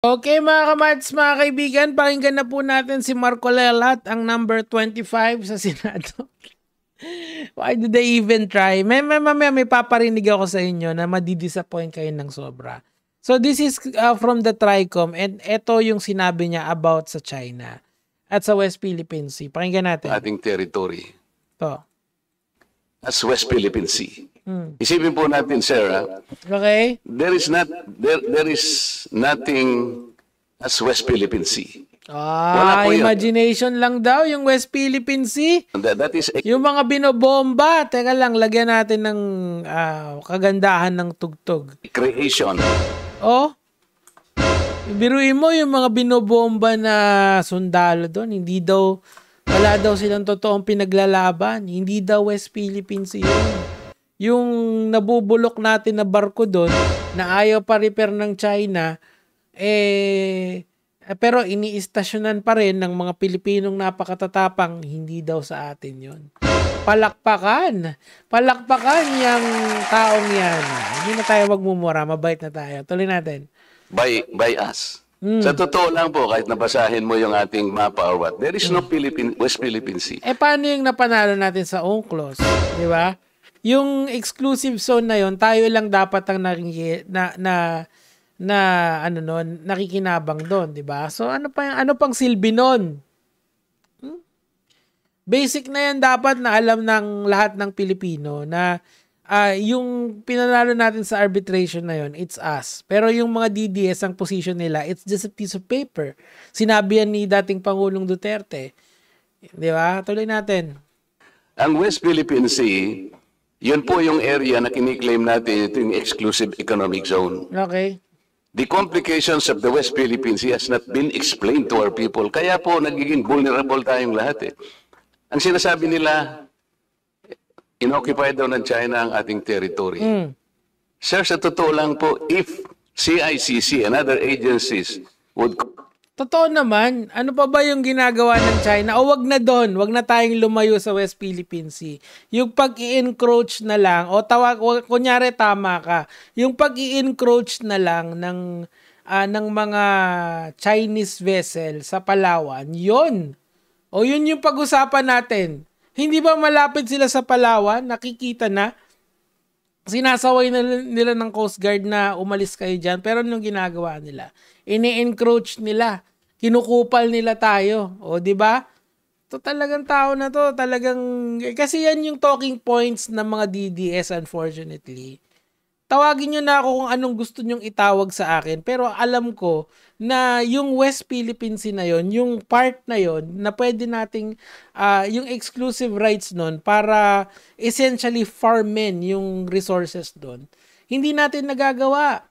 Okay mga kamads, mga kaibigan, pakinggan na po natin si Marco Lelat, ang number 25 sa Senado. Why do they even try? May paparinig ako sa inyo na madidisappoint kayo ng sobra. So this is from the TRICOM, and ito yung sinabi niya about sa China at sa West Philippine Sea. Pakinggan natin. Ating territory. Ito. As West Philippine Sea. Isipin po natin, Sarah. Okay. There is nothing as West Philippine Sea. Imagination lang daw yung West Philippine Sea. That is yung mga binobomba. Teka lang, lagyan natin ng kagandahan ng tugtog. Creation. Oh, biruin mo yung mga binobomba na sundalo doon. Wala daw silang totoong pinaglalaban. Hindi daw West Philippine Sea yun. Yung nabubulok natin na barko doon na ayaw pa repair ng China, pero iniistasyonan pa rin ng mga Pilipinong napakatatapang, hindi daw sa atin yun. Palakpakan yung taong yan. Hindi na tayo magmumura, mabait na tayo. Tuloy natin. By us. Sa totoo lang po, kahit nabasahin mo yung ating mapa or what, there is no West Philippine Sea. Paano yung napanalo natin sa UNCLOS? Di ba? Yung exclusive zone na yon, tayo lang dapat ang nakikinabang doon, 'di ba? So ano pang silbi noon? Basic na yan dapat na alam ng lahat ng Pilipino na yung pinanalo natin sa arbitration na yon, it's us. Pero yung mga DDS, ang position nila, it's just a piece of paper. Sinabi yan ni dating Pangulong Duterte. 'Di ba? Tuloy natin. Ang West Philippine Sea, yun po yung area na kiniklaim natin, ito yung exclusive economic zone. Okay. The complications of the West Philippine Sea has not been explained to our people. Kaya po nagiging vulnerable tayong lahat. Ang sinasabi nila, inoccupy daw ng China ang ating territory. Sir, sa totoo lang po, if CICC and other agencies would... Totoo naman, ano pa ba yung ginagawa ng China? O wag na doon, wag na tayong lumayo sa West Philippine Sea. Yung pag-i-encroach na lang, kunyari tama ka, yung pag-i-encroach na lang ng mga Chinese vessel sa Palawan, yun. O yun yung pag-usapan natin. Hindi ba malapit sila sa Palawan? Nakikita na. Sinasaway na nila ng Coast Guard na umalis kayo dyan. Pero anong ginagawa nila? Ini-encroach nila. Kinukupal nila tayo. O, di ba? To talagang tao na to. Talagang, kasi yan yung talking points ng mga DDS, unfortunately. Tawagin nyo na ako kung anong gusto nyong itawag sa akin. Pero alam ko na yung West Philippine Sea na yon, yung part na yon, na pwede nating, yung exclusive rights nun para essentially farmin yung resources doon. Hindi natin nagagawa.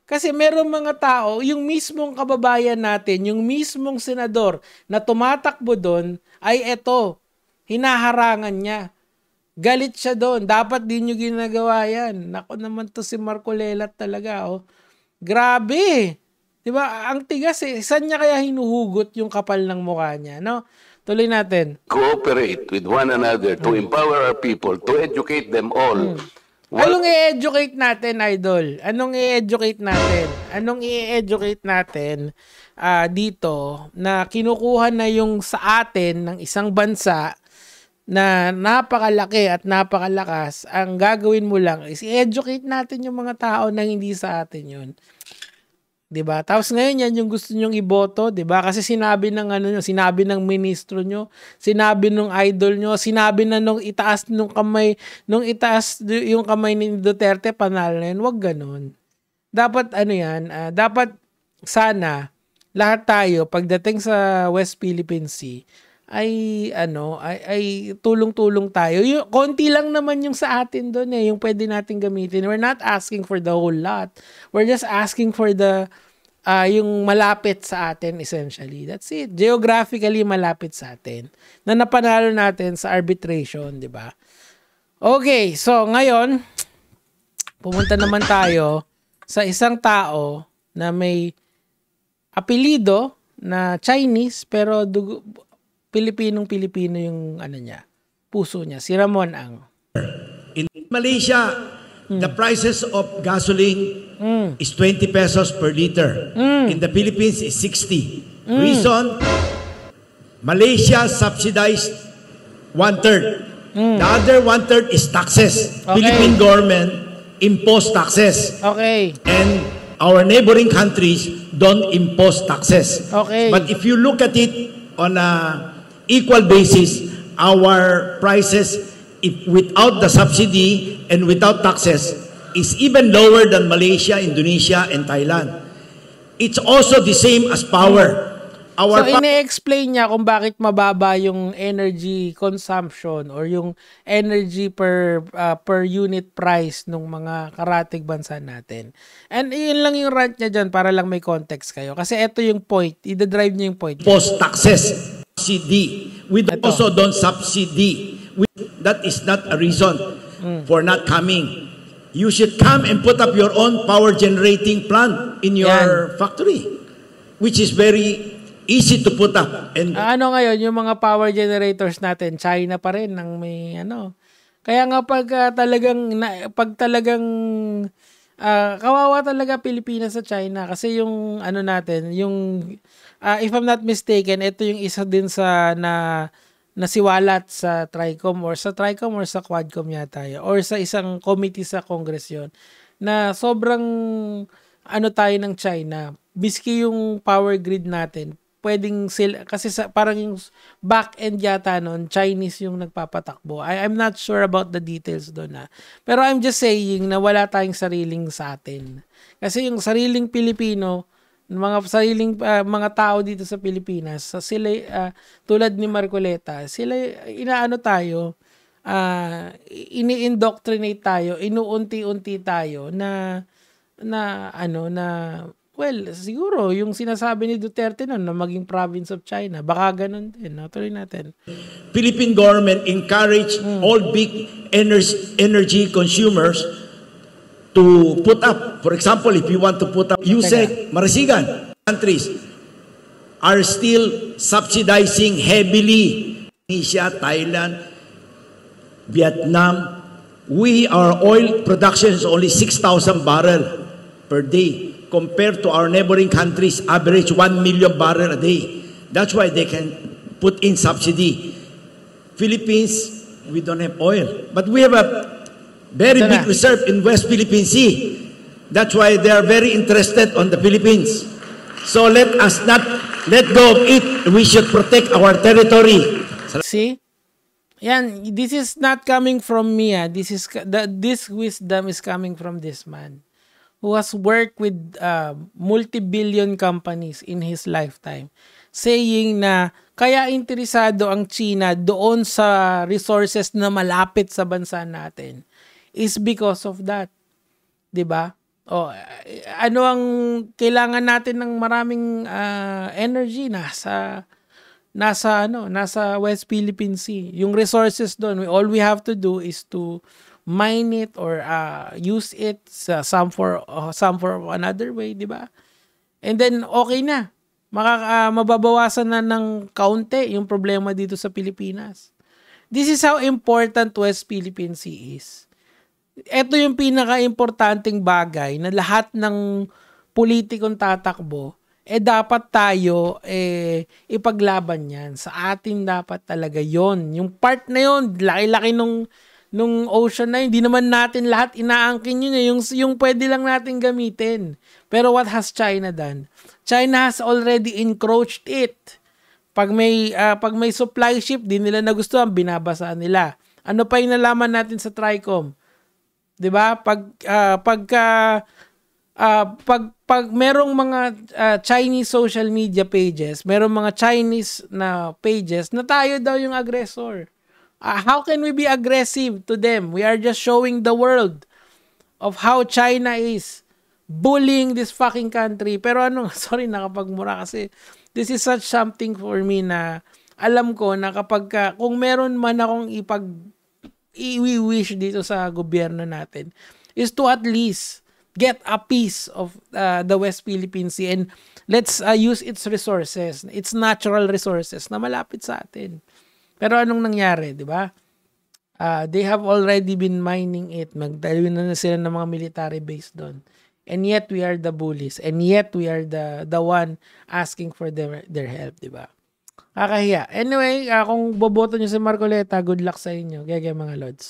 Kasi merong mga tao, yung mismong kababayan natin, yung mismong senador na tumatakbo doon, ay eto, hinaharangan niya. Galit siya doon. Dapat din nyo ginagawa yan. Nako naman to si Marco Lelat talaga. Oh. Grabe. Diba? Ang tigas eh. Saan niya kaya hinuhugot yung kapal ng mukha niya? No? Tuloy natin. Cooperate with one another to empower our people, to educate them all. Anong i-educate natin, Idol? Anong i-educate natin? Anong i-educate natin dito na kinukuha na yung sa atin ng isang bansa na napakalaki at napakalakas, ang gagawin mo lang is i-educate natin yung mga tao na hindi sa atin yun. 'Di ba? Tapos ngayon yan yung gusto nyong iboto, 'di ba? Kasi sinabi ng sinabi ng ministro nyo, sinabi ng idol nyo, sinabi na nung itaas yung kamay ni Duterte, panalo na yun. Wag ganun. Dapat dapat sana lahat tayo pagdating sa West Philippine Sea ay tulong-tulong tayo. Yung konti lang naman yung sa atin doon yung pwede nating gamitin. We're not asking for the whole lot. We're just asking for the yung malapit sa atin essentially. That's it. Geographically malapit sa atin. Na napanalo natin sa arbitration, 'di ba? Okay, so ngayon pumunta naman tayo sa isang tao na may apelyido na Chinese pero Pilipinong-Pilipino yung niya, puso niya, si Ramon Ang. In Malaysia, The prices of gasoline is 20 pesos per liter. In the Philippines is 60. Reason, Malaysia subsidized 1/3. The other 1/3 is taxes. Okay. Philippine government impose taxes. Okay. And our neighboring countries don't impose taxes. Okay. But if you look at it on a equal basis, our prices, if without the subsidy and without taxes, is even lower than Malaysia, Indonesia, and Thailand. It's also the same as power. So, ine-explain niya kung bakit mababa yung energy consumption or yung energy per unit price ng mga karatig bansa natin. And yun lang yung rant niya dyan para lang may context kayo. Kasi ito yung point. I-drive niya yung point. Post taxes, subsidy. We also don't subsidy. That is not a reason for not coming. You should come and put up your own power generating plant in your factory, which is very easy to put up. And ano ngayon, yung mga power generators natin, China pa rin ang may ano. Kaya nga pag talagang kawawa talaga Pilipinas sa China kasi yung ano natin, yung if I'm not mistaken, ito yung isa din sa nasiwalat sa Tricom or sa Quadcom yata yun, or sa isang committee sa Congress yun, na sobrang ano tayo ng China, biski yung power grid natin, pwedeng sila, kasi parang yung back end yata nun, Chinese yung nagpapatakbo. I'm not sure about the details doon pero I'm just saying na wala tayong sariling sa atin. Kasi yung sariling Pilipino, mga tao dito sa Pilipinas, sila tulad ni Marcoleta, sila inaano tayo, ini-indoctrinate tayo, inuunti-unti tayo na well, siguro yung sinasabi ni Duterte na maging province of China, baka ganun din. Tuloy natin. Philippine government encourage all big energy consumers to put up. For example, if you want to put up USEC, Marasigan, countries are still subsidizing heavily. Indonesia, Thailand, Vietnam. Our oil production is only 6,000 barrel per day compared to our neighboring countries average 1 million barrel a day. That's why they can put in subsidy. Philippines, we don't have oil, but we have a very big reserve in West Philippine Sea. That's why they are very interested on the Philippines. So let us not let go of it. We should protect our territory. See? Yan, this is not coming from me. This wisdom is coming from this man who has worked with multi-billion companies in his lifetime, saying na kaya interesado ang China doon sa resources na malapit sa bansa natin is because of that. 'Di ba? Ano ang kailangan natin ng maraming energy nasa West Philippine Sea. Yung resources doon, all we have to do is to mine it or use it some for another way, di ba? And then okay na. Mababawasan na ng kaunti yung problema dito sa Pilipinas. This is how important West Philippine Sea is. Ito yung pinaka-importanting bagay na lahat ng politikong tatakbo, dapat tayo ipaglaban yan. Sa atin dapat talaga yon. Yung part na yon, laki-laki nung ocean na yun, hindi naman natin lahat inaangkin yun. Yung pwede lang natin gamitin. Pero what has China done? China has already encroached it. Pag may supply ship, di nila nagustuhan, binabasaan nila. Ano pa yung nalaman natin sa Tricom? 'Di ba? Pag merong mga Chinese social media pages, merong mga Chinese na pages na tayo daw yung aggressor. How can we be aggressive to them? We are just showing the world of how China is bullying this fucking country. Pero sorry, nakapagmura kasi this is such something for me na alam ko na kapag kung meron man akong i-wish dito sa gobyerno natin is to at least get a piece of the West Philippine Sea and let's use its resources, its natural resources na malapit sa atin. Pero anong nangyari, di ba? They have already been mining it. Magdalawin na sila ng mga military base doon. And yet we are the bullies. And yet we are the one asking for their help, di ba? Kakahiya. Anyway, kung boboto nyo si Marcoleta, good luck sa inyo. Gaya mga lods.